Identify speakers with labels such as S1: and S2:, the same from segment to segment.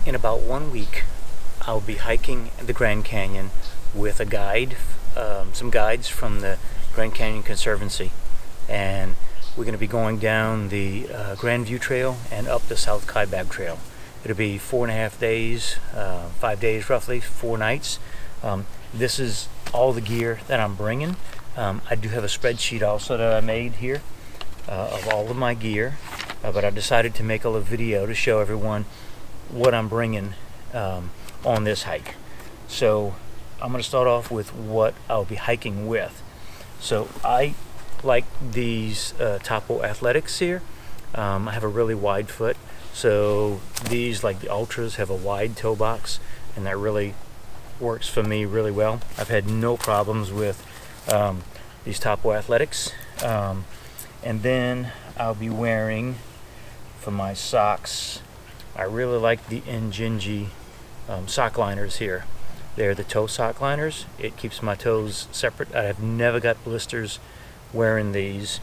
S1: In about 1 week, I'll be hiking the Grand Canyon with a guide, some guides from the Grand Canyon Conservancy, and we're going to be going down the Grandview Trail and up the South Kaibab Trail. It'll be 4.5 days, 5 days roughly, 4 nights. This is all the gear that I'm bringing. I do have a spreadsheet also that I made here of all of my gear, but I decided to make a little video to show everyone what I'm bringing on this hike. So I'm going to start off with what I'll be hiking with. So I like these Topo Athletics here. I have a really wide foot, so these, like the Ultras, have a wide toe box, and that really works for me really well. I've had no problems with these Topo Athletics. And then I'll be wearing, for my socks, I really like the Injinji sock liners here. They're the toe sock liners. It keeps my toes separate. I have never got blisters wearing these.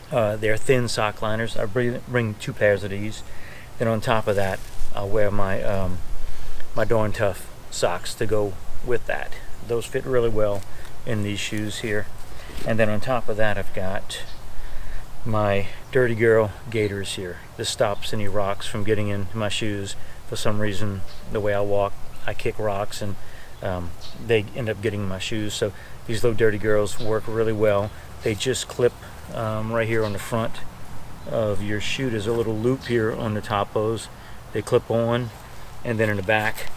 S1: They're thin sock liners. I bring 2 pairs of these. Then on top of that, I'll wear my my Darn Tough socks to go with that. Those fit really well in these shoes here. And then on top of that, I've got my Dirty Girl gaiters here. This stops any rocks from getting into my shoes. For some reason, the way I walk, I kick rocks and they end up getting in my shoes. So these little Dirty Girls work really well. They just clip right here on the front of your shoe. There's a little loop here on the Topos. They clip on, and then in the back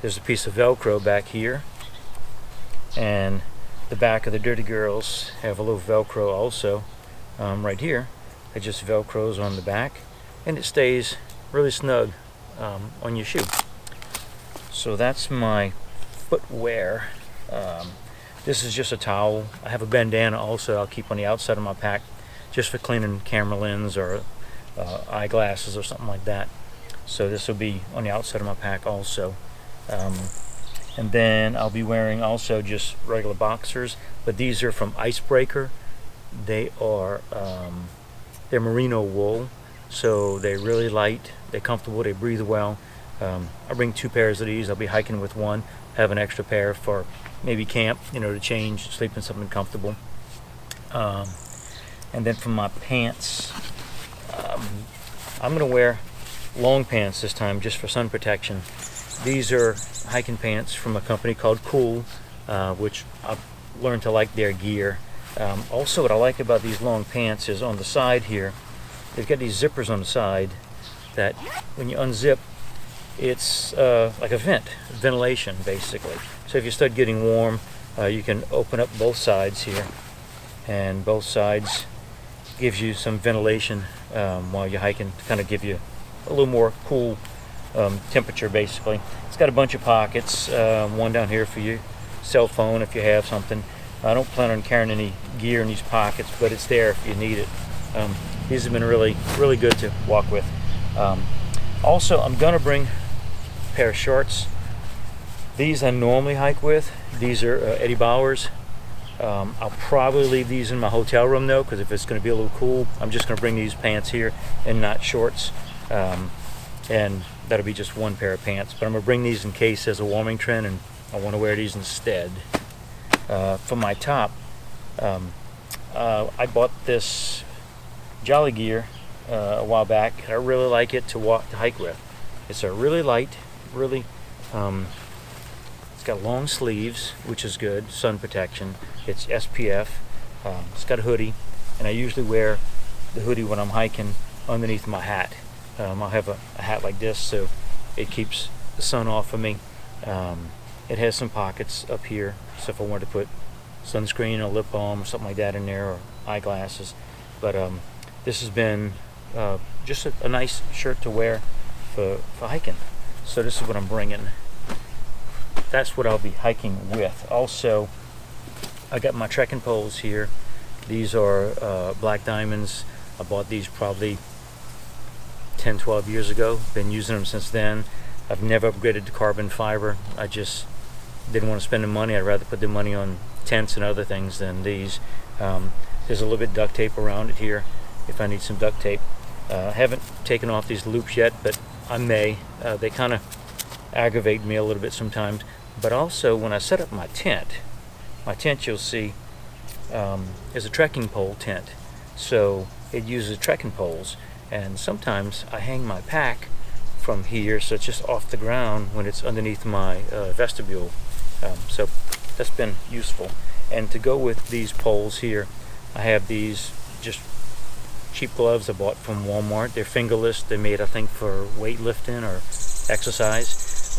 S1: there's a piece of Velcro back here, and the back of the Dirty Girls have a little Velcro also right here. It just Velcros on the back, and it stays really snug on your shoe. So that's my footwear. This is just a towel. I have a bandana also I'll keep on the outside of my pack just for cleaning camera lens or eyeglasses or something like that. So this will be on the outside of my pack also. And then I'll be wearing also just regular boxers, but these are from Icebreaker. They are they're merino wool, so they're really light, they're comfortable, they breathe well. I bring 2 pairs of these. I'll be hiking with one, have an extra pair for maybe camp, to change, sleep in something comfortable. And then for my pants, I'm going to wear long pants this time just for sun protection. These are hiking pants from a company called Cool, which I've learned to like their gear. Also, what I like about these long pants is on the side here, they've got these zippers on the side that when you unzip, it's like a ventilation basically. So if you start getting warm, you can open up both sides here, and both sides gives you some ventilation while you're hiking to kind of give you a little more cool temperature basically. It's got a bunch of pockets, one down here for your cell phone if you have something. I don't plan on carrying any gear in these pockets, but it's there if you need it. These have been really good to walk with. Also, I'm gonna bring a pair of shorts. These I normally hike with. These are Eddie Bauer's. I'll probably leave these in my hotel room though, because if it's going to be a little cool, I'm just going to bring these pants here and not shorts, and that'll be just 1 pair of pants. But I'm going to bring these in case there's a warming trend and I want to wear these instead. For my top, I bought this Jolly Gear a while back. I really like it to hike with. It's a really light, it's got long sleeves, which is good, sun protection. It's SPF. It's got a hoodie, and I usually wear the hoodie when I'm hiking underneath my hat. I'll have a hat like this, so it keeps the sun off of me. It has some pockets up here, so if I wanted to put sunscreen or lip balm or something like that in there, or eyeglasses. But this has been just a nice shirt to wear for hiking. So this is what I'm bringing. That's what I'll be hiking with. Also, I got my trekking poles here. These are Black Diamonds. I bought these probably 10-12 years ago. Been using them since then. I've never upgraded to carbon fiber. I just didn't want to spend the money. I'd rather put the money on tents and other things than these. There's a little bit of duct tape around it here if I need some duct tape. I haven't taken off these loops yet, but I may. They kind of aggravate me a little bit sometimes. But also when I set up my tent you'll see is a trekking pole tent. So it uses trekking poles, and sometimes I hang my pack from here so it's just off the ground when it's underneath my vestibule. So that's been useful. And to go with these poles here, I have these just cheap gloves I bought from Walmart. They're fingerless. They're made, I think, for weightlifting or exercise.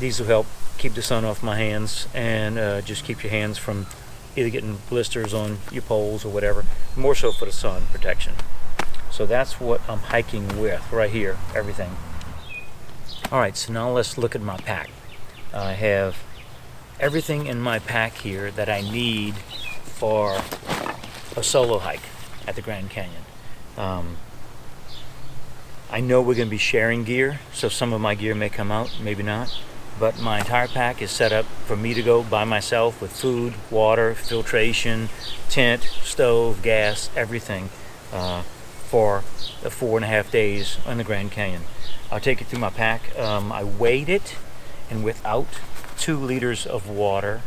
S1: These will help keep the sun off my hands and just keep your hands from either getting blisters on your poles or whatever. More so for the sun protection. So that's what I'm hiking with right here, everything. Alright, so now let's look at my pack. I have everything in my pack here that I need for a solo hike at the Grand Canyon. I know we're going to be sharing gear, so some of my gear may come out, maybe not. But my entire pack is set up for me to go by myself with food, water, filtration, tent, stove, gas, everything for the 4.5 days on the Grand Canyon. I'll take you through my pack. I weighed it, and without 2 liters of water,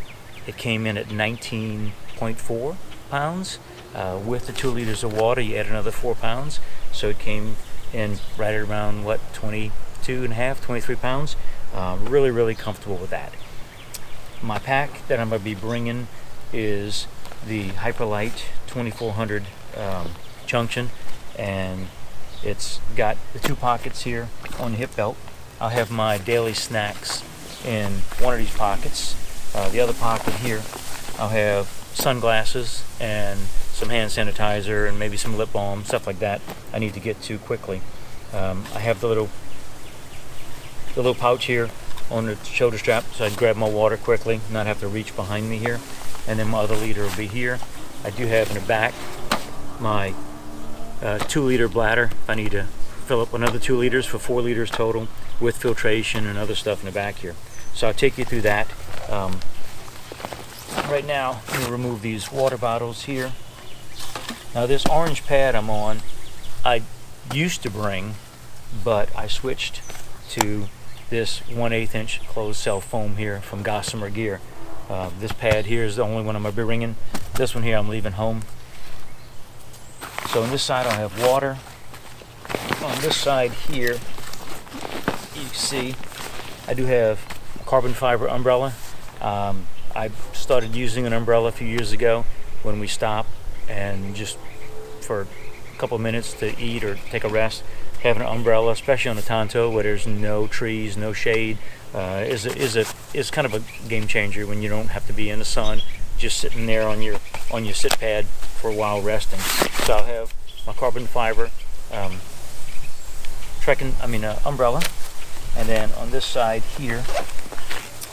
S1: it came in at 19.4 pounds. With the 2 liters of water, you add another 4 pounds. So it came in right at around, what, 22.5, 23 pounds. Really comfortable with that. My pack that I'm going to be bringing is the Hyperlight 2400 junction, and it's got the 2 pockets here on the hip belt. I'll have my daily snacks in one of these pockets. The other pocket here, I'll have sunglasses and some hand sanitizer and maybe some lip balm, stuff like that I need to get to quickly. I have the little pouch here on the shoulder strap, so I can grab my water quickly, not have to reach behind me here. And then my other liter will be here. I do have in the back my 2-liter bladder if I need to fill up another 2 liters for 4 liters total, with filtration and other stuff in the back here. So I'll take you through that. Right now, I'm going to remove these water bottles here. Now this orange pad I'm on, I used to bring, but I switched to this 1/8 inch closed cell foam here from Gossamer Gear. This pad here is the only one I'm going to be bringing. This one here I'm leaving home. So on this side I'll have water. On this side here, you see, I do have a carbon fiber umbrella. I started using an umbrella a few years ago when we stopped, and just for a couple of minutes to eat or take a rest, having an umbrella, especially on the Tonto where there's no trees, no shade, is kind of a game changer when you don't have to be in the sun, just sitting there on your sit pad for a while resting. So I'll have my carbon fiber umbrella, and then on this side here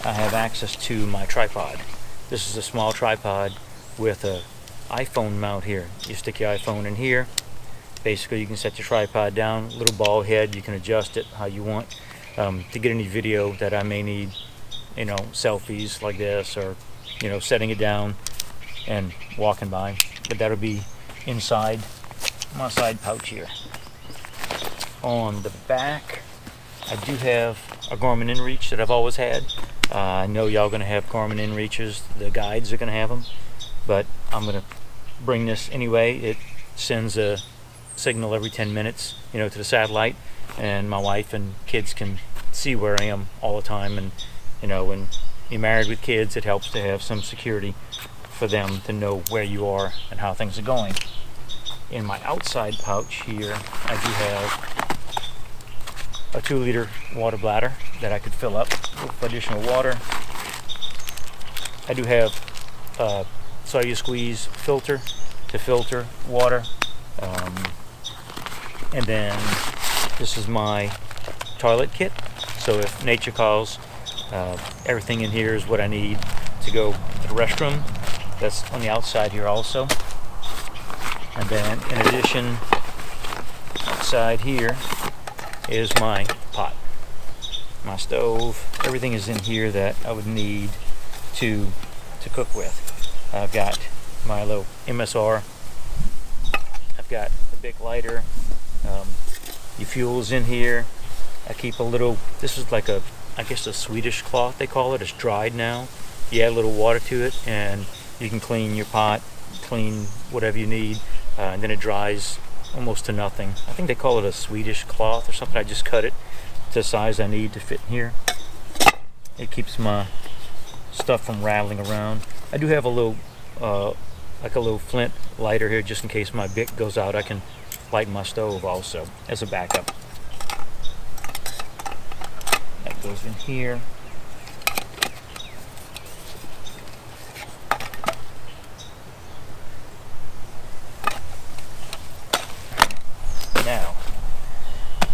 S1: I have access to my tripod. This is a small tripod with a iPhone mount here. You stick your iPhone in here. Basically, you can set your tripod down, little ball head. You can adjust it how you want to get any video that I may need, selfies like this, or setting it down and walking by. But that'll be inside my side pouch here. On the back, I do have a Garmin InReach that I've always had. I know y'all gonna have Garmin InReaches. The guides are gonna have them, but I'm gonna bring this anyway. It sends a signal every 10 minutes, to the satellite, and my wife and kids can see where I am all the time. And when you're married with kids, it helps to have some security for them to know where you are and how things are going. In my outside pouch here, I do have a 2-liter water bladder that I could fill up with additional water. I do have a Soya Squeeze filter to filter water. And then this is my toilet kit. So if nature calls, everything in here is what I need to go to the restroom. That's on the outside here also. And then in addition, outside here is my pot, my stove. Everything is in here that I would need to cook with. I've got my little MSR. I've got a big lighter. Your fuel's in here. I keep a little, this is like a, I guess a Swedish cloth they call it. It's dried now. You add a little water to it and you can clean your pot, clean whatever you need, and then it dries almost to nothing. I think they call it a Swedish cloth or something. I just cut it to the size I need to fit in here. It keeps my stuff from rattling around. I do have a little, like a little flint lighter here just in case my Bic goes out. I can light my stove also as a backup. That goes in here. Now,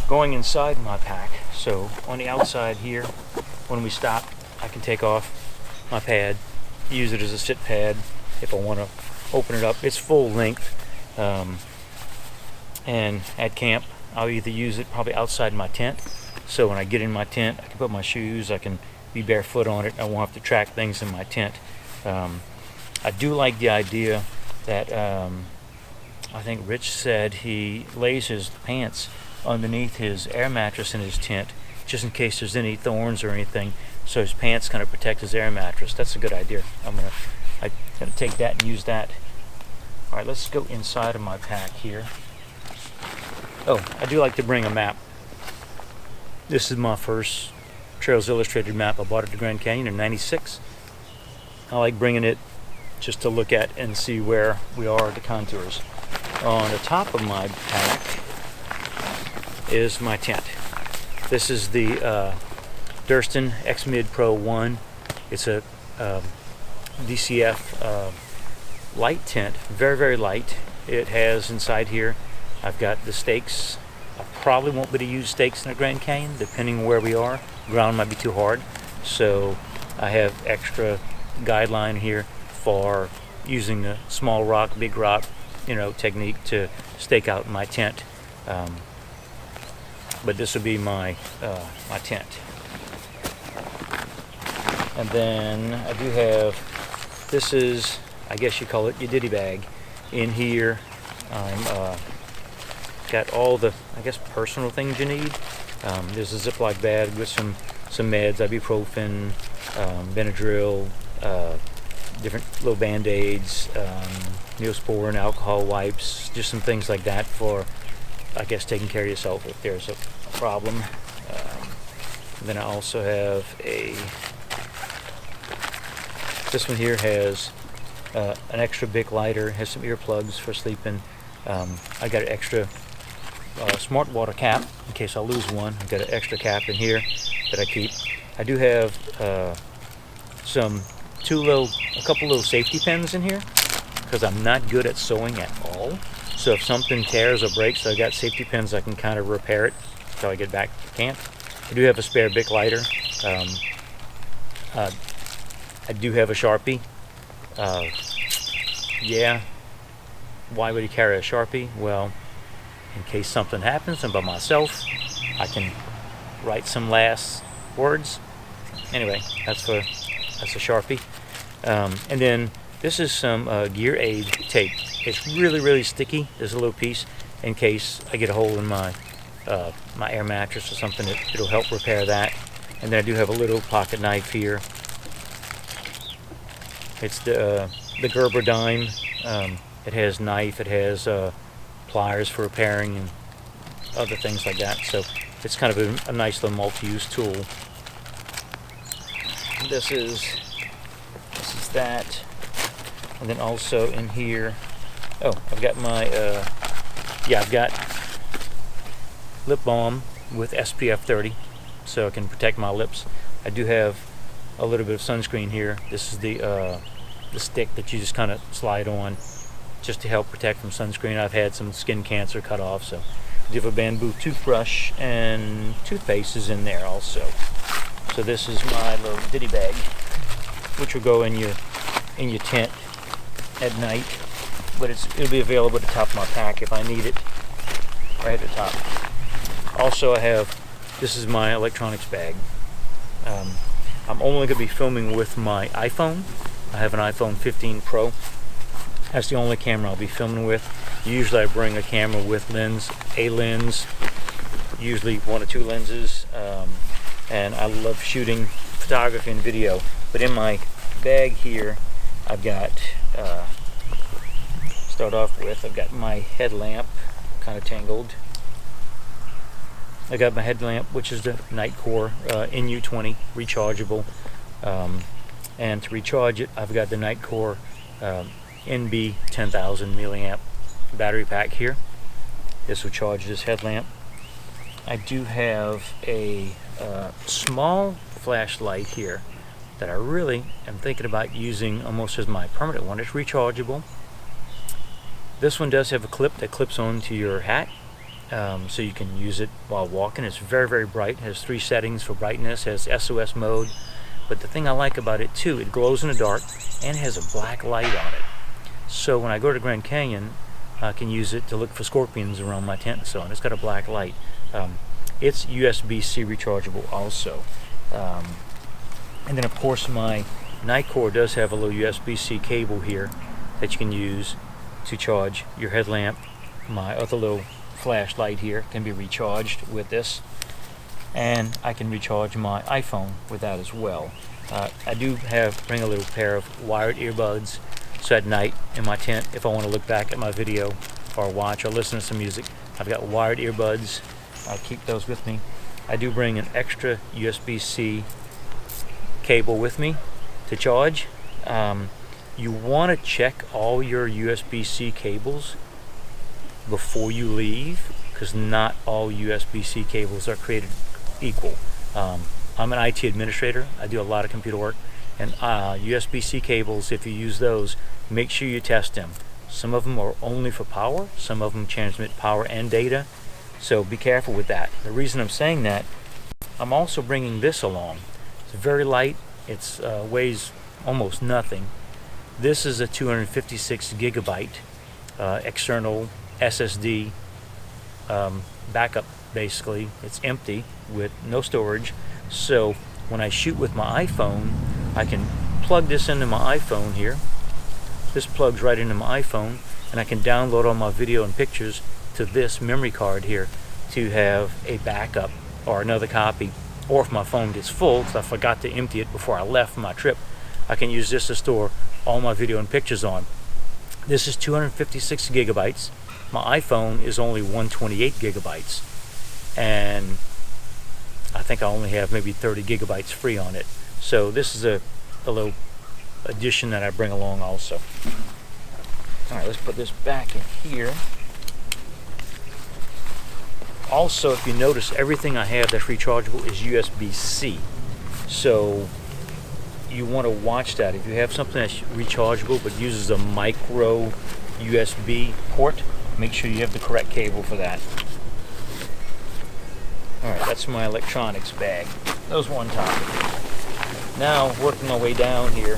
S1: going inside my pack, so on the outside here, when we stop, I can take off my pad, use it as a sit pad if I want to open it up. It's full length, and at camp, I'll either use it probably outside my tent, so when I get in my tent, I can put my shoes, I can be barefoot on it, I won't have to track things in my tent. I do like the idea that I think Rich said he lays his pants underneath his air mattress in his tent just in case there's any thorns or anything, so his pants kind of protect his air mattress. That's a good idea. I'm gonna take that and use that. All right, let's go inside of my pack here. Oh, I do like to bring a map. This is my first Trails Illustrated map. I bought it at the Grand Canyon in '96. I like bringing it just to look at and see where we are at the contours. On the top of my pack is my tent. This is the Durston X-Mid Pro 1. It's a DCF light tent, very, very light. It has inside here, I've got the stakes. I probably won't be able to use stakes in the Grand Canyon, depending where we are. Ground might be too hard, so I have extra guideline here for using the small rock, big rock, technique to stake out my tent. But this will be my my tent. And then I do have, this is, I guess you call it your ditty bag. In here, I'm got all the, I guess, personal things you need. There's a Ziploc bag with some meds, ibuprofen, Benadryl, different little band-aids, Neosporin, alcohol wipes, just some things like that for, I guess, taking care of yourself if there's a problem. Then I also have this one here has an extra Bic lighter, has some earplugs for sleeping. I got an extra smart water cap in case I lose one. I've got an extra cap in here that I keep. I do have a couple little safety pins in here because I'm not good at sewing at all. So if something tears or breaks, I've got safety pins I can kind of repair it until I get back to camp. I do have a spare Bic lighter. I do have a Sharpie. Yeah, why would you carry a Sharpie? Well, in case something happens and by myself, I can write some last words. Anyway, that's a Sharpie. And then this is some Gear Aid tape. It's really, really sticky. There's a little piece in case I get a hole in my my air mattress or something. It'll help repair that. And then I do have a little pocket knife here. It's the Gerber dime. It has knife. It has pliers for repairing and other things like that. So it's kind of a nice little multi-use tool. This is that. And then also in here, I've got my I've got lip balm with SPF 30, so I can protect my lips. I do have a little bit of sunscreen here. This is the stick that you just kind of slide on just to help protect from sunscreen. I've had some skin cancer cut off, so I do have a bamboo toothbrush and toothpaste is in there also. So this is my little ditty bag, which will go in your tent at night, but it'll be available at the top of my pack if I need it, right at the top. Also, this is my electronics bag. I'm only going to be filming with my iPhone. I have an iPhone 15 Pro. That's the only camera I'll be filming with. Usually I bring a camera with a lens, usually 1 or 2 lenses, and I love shooting photography and video. But in my bag here, I've got, start off with, I've got my headlamp, kind of tangled. I got my headlamp, which is the Nitecore NU20 rechargeable, and to recharge it, I've got the Nitecore NB 10,000 milliamp battery pack here. This will charge this headlamp. I do have a small flashlight here that I really am thinking about using almost as my permanent one. It's rechargeable. This one does have a clip that clips onto your hat, so you can use it while walking. It's very, very bright. It has 3 settings for brightness, has SOS mode, but the thing I like about it too, it glows in the dark and has a black light on it. So when I go to Grand Canyon, I can use it to look for scorpions around my tent and so on. It's got a black light. It's USB-C rechargeable also. And then of course my Nitecore does have a little USB-C cable here that you can use to charge your headlamp. My other little flashlight here can be recharged with this, and I can recharge my iPhone with that as well. I do bring a little pair of wired earbuds, so at night in my tent, if I want to look back at my video or watch or listen to some music, I've got wired earbuds. I'll keep those with me. I do bring an extra USB-C cable with me to charge. You want to check all your USB-C cables before you leave, because not all USB-C cables are created equal. I'm an IT administrator. I do a lot of computer work, and USB-C cables, if you use those, make sure you test them. Some of them are only for power, some of them transmit power and data, so be careful with that. The reason I'm saying that, I'm also bringing this along. It's very light. It weighs almost nothing. This is a 256 gigabyte external SSD backup. Basically, it's empty with no storage. So when I shoot with my iPhone, I can plug this into my iPhone here. This plugs right into my iPhone, and I can download all my video and pictures to this memory card here to have a backup or another copy. Or if my phone gets full, because I forgot to empty it before I left for my trip, I can use this to store all my video and pictures on. This is 256 gigabytes. My iPhone is only 128 gigabytes. And I think I only have maybe 30 gigabytes free on it. So this is a little addition that I bring along also. Alright, let's put this back in here. Also, if you notice, everything I have that's rechargeable is USB-C. So you want to watch that. If you have something that's rechargeable but uses a micro USB port, make sure you have the correct cable for that. Alright, that's my electronics bag. That was one topic. Now, working my way down here,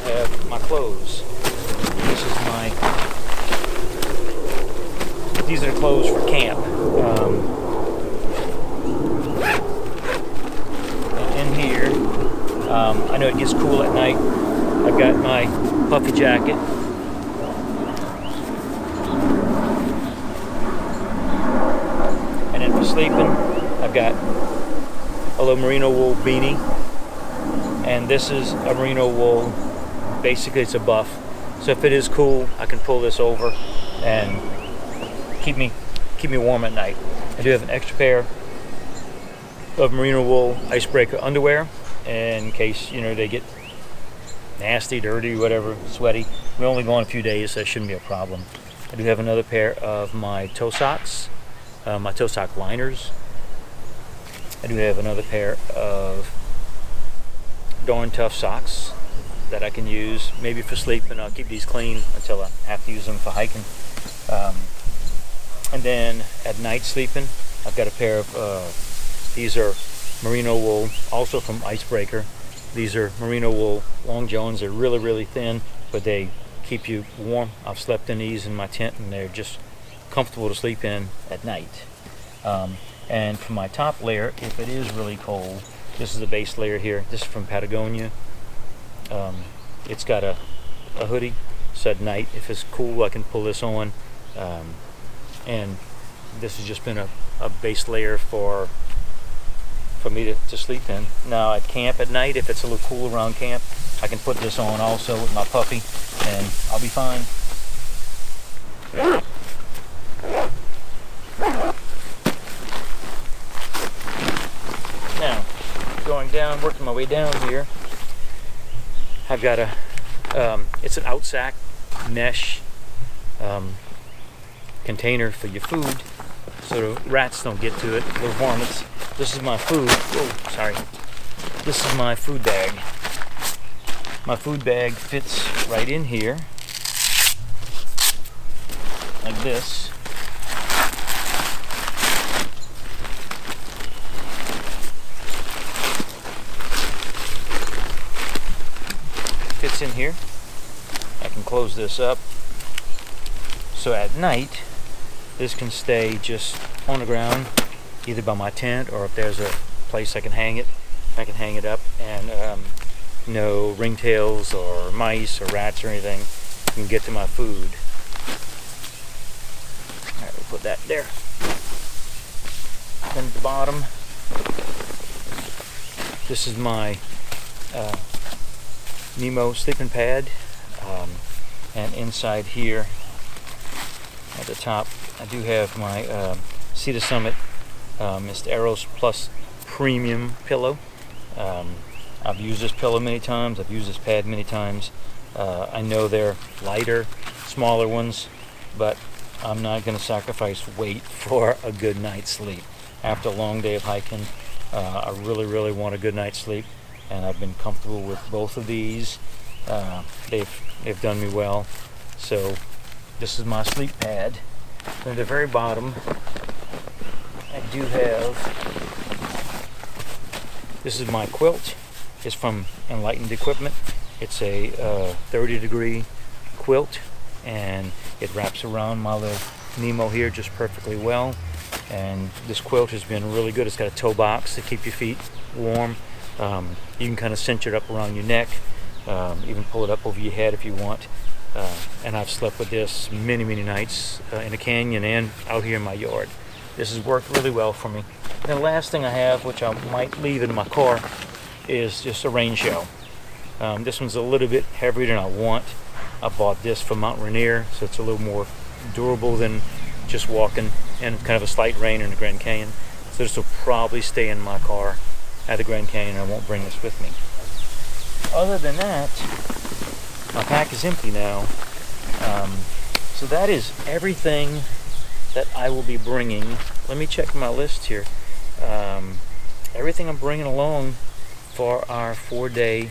S1: I have my clothes. These are the clothes for camp. In here, I know it gets cool at night. I've got my puffy jacket. And then for sleeping, I've got a little merino wool beanie. And this is a merino wool, basically it's a buff. So if it is cool, I can pull this over and keep me warm at night. I do have an extra pair of merino wool icebreaker underwear in case, you know, they get nasty, dirty, whatever, sweaty. We only go on a few days, so that shouldn't be a problem. I do have another pair of my toe socks, my toe sock liners. I do have another pair of darn tough socks that I can use maybe for sleeping. I'll keep these clean until I have to use them for hiking. And then at night sleeping, I've got a pair of, these are merino wool, also from Icebreaker. These are merino wool long johns. They're really, really thin, but they keep you warm. I've slept in these in my tent, and they're just comfortable to sleep in at night. And for my top layer, if it is really cold, this is the base layer here. This is from Patagonia. It's got a hoodie, so at night, if it's cool, I can pull this on. And this has just been a base layer for me to sleep in. Now at camp at night, if it's a little cool around camp, I can put this on also with my puppy and I'll be fine. Now, going down, working my way down here, I've got a, it's an outsack mesh container for your food so the rats don't get to it, little varmints. This is my food. Oh, sorry. This is my food bag. My food bag fits right in here, like this. Fits in here. I can close this up. So at night, this can stay just on the ground, either by my tent or if there's a place I can hang it. I can hang it up, and no ringtails or mice or rats or anything can get to my food. All right, we'll put that there. Then at the bottom, this is my Nemo sleeping pad, and inside here at the top I do have my Cedar Summit Mr. Eros Plus Premium pillow. I've used this pillow many times, I've used this pad many times. I know they're lighter, smaller ones, but I'm not going to sacrifice weight for a good night's sleep. After a long day of hiking, I really want a good night's sleep, and I've been comfortable with both of these. They've done me well. So this is my sleep pad. And at the very bottom, I do have, this is my quilt. It's from Enlightened Equipment. It's a 30-degree quilt, and it wraps around my little Nemo here just perfectly well. And this quilt has been really good. It's got a toe box to keep your feet warm. You can kind of cinch it up around your neck, even pull it up over your head if you want. And I've slept with this many nights in the canyon and out here in my yard. This has worked really well for me. And the last thing I have, which I might leave in my car, is just a rain shell. This one's a little bit heavier than I want. I bought this from Mount Rainier, so it's a little more durable than just walking in kind of a slight rain in the Grand Canyon. So this will probably stay in my car at the Grand Canyon. I won't bring this with me. Other than that, my pack is empty now. So that is everything that I will be bringing. Let me check my list here. Everything I'm bringing along for our 5-day,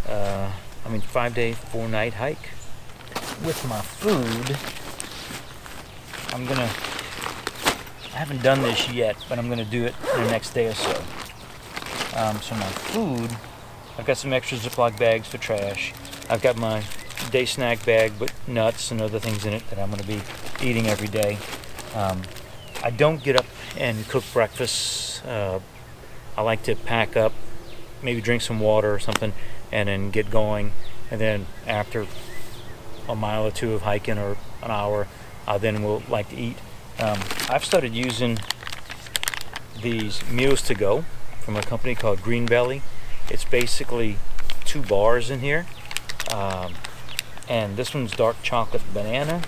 S1: 4-night hike. With my food, I haven't done this yet, but I'm gonna do it in the next day or so. So my food, I've got some extra Ziploc bags for trash. I've got my day snack bag with nuts and other things in it that I'm gonna be eating every day. I don't get up and cook breakfast. I like to pack up, maybe drink some water or something, and then get going. And then after a mile or two of hiking, or an hour, I then will like to eat. I've started using these meals to go from a company called Greenview. It's basically 2 bars in here, and this one's dark chocolate banana.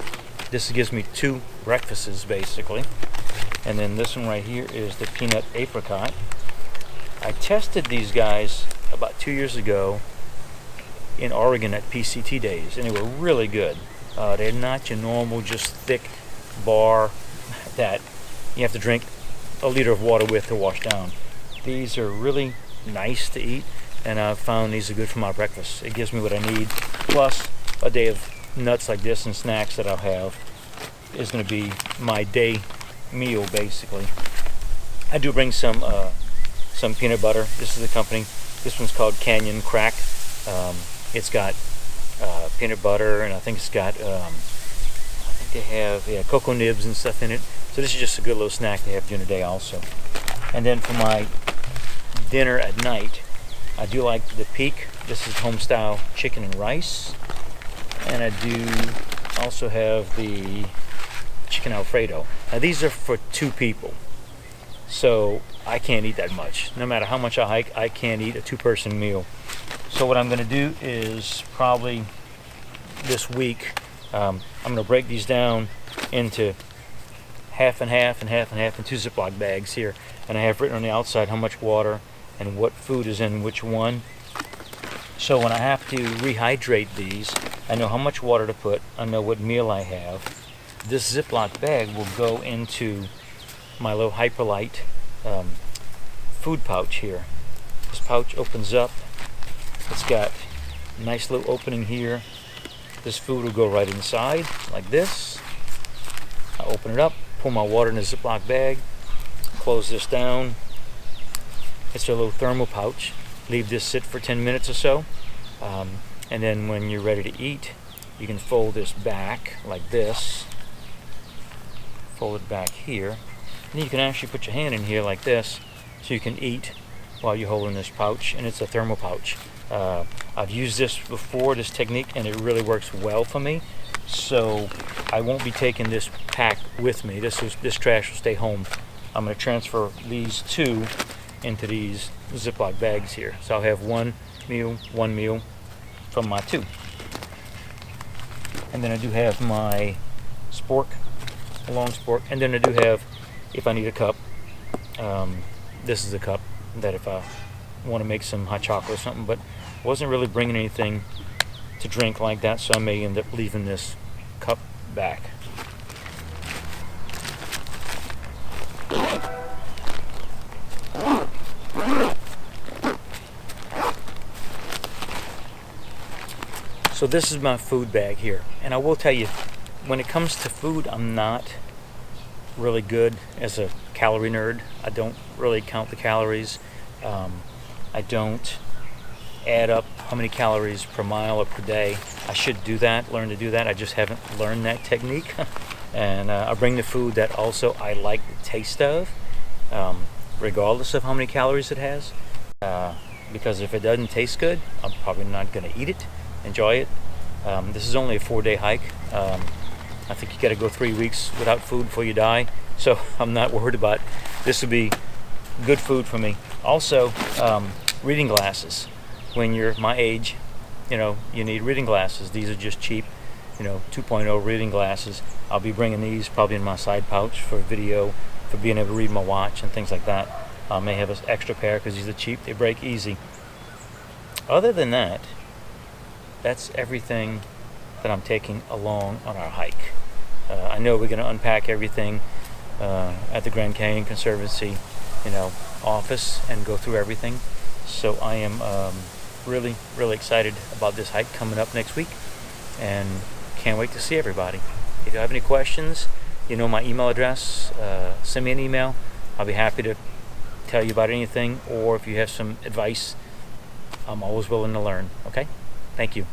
S1: This gives me 2 breakfasts basically, and then this one right here is the peanut apricot. I tested these guys about 2 years ago in Oregon at PCT days, and they were really good. They're not your normal just thick bar that you have to drink a liter of water with to wash down. These are really nice to eat, and I've found these are good for my breakfast. It gives me what I need, plus a day of nuts like this and snacks that I'll have is going to be my day meal basically. I do bring some peanut butter. This is the company. This one's called Canyon Crack. It's got peanut butter, and I think it's got I think they have cocoa nibs and stuff in it. So this is just a good little snack to have during the day also. And then for my dinner at night, I do like the Peak. This is home-style chicken and rice. And I do also have the chicken Alfredo. Now these are for 2 people, so I can't eat that much. No matter how much I hike, I can't eat a 2-person meal. So what I'm going to do is probably this week, I'm going to break these down into half and half and half and half in 2 Ziploc bags here. And I have written on the outside how much water and what food is in which one. So when I have to rehydrate these, I know how much water to put, I know what meal I have. This Ziploc bag will go into my little Hyperlite food pouch here. This pouch opens up. It's got a nice little opening here. This food will go right inside like this. I open it up, pour my water in the Ziploc bag, close this down. It's a little thermal pouch. Leave this sit for 10 minutes or so, and then when you're ready to eat, you can fold this back like this. Fold it back here, and you can actually put your hand in here like this, so you can eat while you're holding this pouch. And it's a thermal pouch. I've used this before, this technique, and it really works well for me. So I won't be taking this pack with me. This trash will stay home. I'm going to transfer these 2 into these Ziploc bags here. So I'll have one meal from my 2. And then I do have my spork, a long spork, and then I do have, if I need a cup, this is a cup that if I want to make some hot chocolate or something, but wasn't really bringing anything to drink like that, so I may end up leaving this cup back. So this is my food bag here, and I will tell you, when it comes to food, I'm not really good as a calorie nerd. I don't really count the calories. I don't add up how many calories per mile or per day. I should do that, learn to do that. I just haven't learned that technique. And I bring the food that also I like the taste of, regardless of how many calories it has. Because if it doesn't taste good, I'm probably not going to eat it, enjoy it. This is only a 4-day hike. I think you got to go 3 weeks without food before you die. So I'm not worried about it. This will be good food for me. Also, reading glasses. When you're my age, you need reading glasses. These are just cheap, 2.0 reading glasses. I'll be bringing these probably in my side pouch for video, for being able to read my watch and things like that. I may have an extra pair because these are cheap. They break easy. Other than that, that's everything that I'm taking along on our hike. I know we're going to unpack everything at the Grand Canyon Conservancy, office, and go through everything. So I am really, really excited about this hike coming up next week, and can't wait to see everybody. If you have any questions, my email address. Send me an email. I'll be happy to tell you about anything, or if you have some advice, I'm always willing to learn. Okay? Thank you.